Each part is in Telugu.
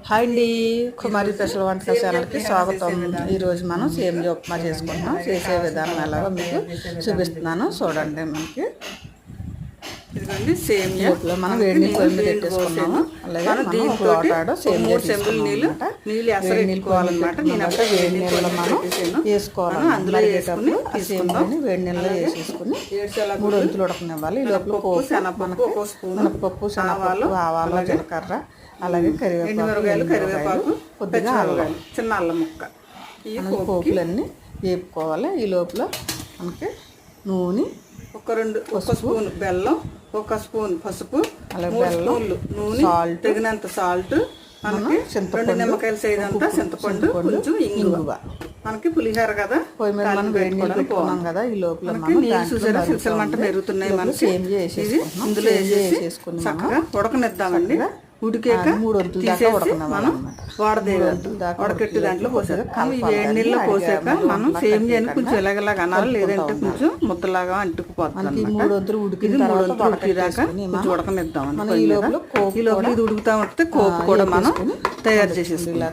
హాయ్ అండి, కుమారి స్పెషల్ వంటల ఛానల్కి స్వాగతం. ఈరోజు మనం సేమియా ఉప్మా చేసుకుంటున్నాం. చేసే విధానం ఎలాగో మీకు చూపిస్తున్నాను, చూడండి. మనకి ఇదిగోండి సేమియా మనం వేడి నీళ్ళు పొయ్యి మీద పెట్టేసుకున్నాము. అలాగే మనం ఒక లోటాడు సేమియా నీళ్ళు వేసుకోవాలన్నమాట. నేనంటే వేడి నీళ్ళలో మనం వేసుకోవాలి. అందులో వేసేటప్పుడు ఆ సేమియాని వేడి నీళ్ళలో వేసేసుకుని 3 వంతులు ఉడకనివ్వాలి. ఈ లోపల మినపప్పు, శనగపప్పు, ఆవాలు, జీలకర్ర, అలాగే కరివేపాకు, కొద్దిగా అల్లం, చిన్న అల్లం ముక్క, ఈ పోపులన్నీ వేపుకోవాలి. ఈ లోపల మనకి నూనె, ఒక స్పూన్ బెల్లం, 1 స్పూన్ పసుపు, అలాగే 3 స్పూన్లు నూనె, సాల్ట్, తగినంత సాల్ట్, మనకి 2 నిమ్మకాయల సైజ్ అంతా చింతపండు, కొంచెం ఇంగువ. మనకి పులిహోర కదా, మనం వేడి నీళ్ళు పెట్టుకున్నాం కదా. ఈ లోపల సిల్సల మంట పెరుగుతున్నాయి. మనకి ఇందులో వేసేసుకుని చక్కగా ఉడకనిద్దామండి. ఉడికాక 3 వంతులు దాకా మనం ఉడకెట్టి దాంట్లో పోసాక ఈ వేడి నీళ్ళు పోసాక మనం సేమియాని కొంచెం ఇలాగలాగా అనాలి, లేదంటే కొంచెం ముద్దలాగా అంటుకుపోతుంది. 3 వంతులు ఉడికిదాకా కొంచెం ఉడకనిద్దాం. ఈ లోపల ఇది ఉడుకుతా ఉంటే కోపు కూడా మనం తయారు చేసేసుకుందాం.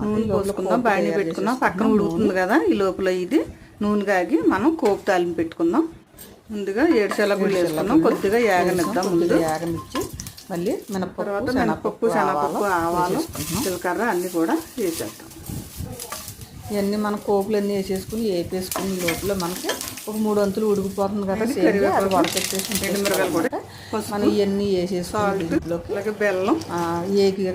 నూనె పోసుకుందాం, బాణీ పెట్టుకుందాం. పక్కన ఉడుకుతుంది కదా, ఈ లోపల ఇది నూనె కాగి మనం కోపు తాలింపు పెట్టుకుందాం. ముందుగా 7 శనగలు వేసుకున్నాం, కొద్దిగా యాగనిద్దాం. ముందు యాగనిచ్చి మళ్ళీ మినపప్పు, శనగపప్పు, ఆవాలు, జీలకర్ర అన్నీ కూడా వేసేద్దాం. ఇవన్నీ మన కోపులు అన్నీ వేసేసుకుని వేపేసుకుని లోపల మనకి ఒక 3 వంతులు ఉడికిపోతుంది కదా. అది వడకెట్టేసి ఎండుమిరగాయలు కూడా మనం ఇవన్నీ వేసేసుకుని అలాగే బెల్లం,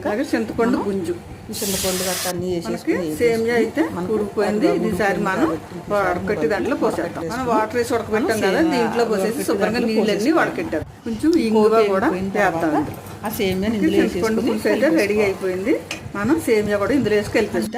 అలాగే చింతపండు గుంజు, చింతపండు గట్ట అన్నీ వేసేసుకుని సేమియా అయితే ఉడికిపోయింది. ఈసారి మనం వడకట్టి దాంట్లో పోసేస్తాం. మనం వాటర్ వేసి ఉడకబెట్టాం కదా, దీంట్లో పోసేసి శుభ్రంగా నీళ్ళన్నీ వడకెట్టారు. కొంచెం ఇంగువ కూడా వేద్దాం. ఆ సేమియా ఇందులో చింతపండు పులుసు అయితే రెడీ అయిపోయింది. మనం సేమియా కూడా ఇందులో వేసి కలిపేస్తాం.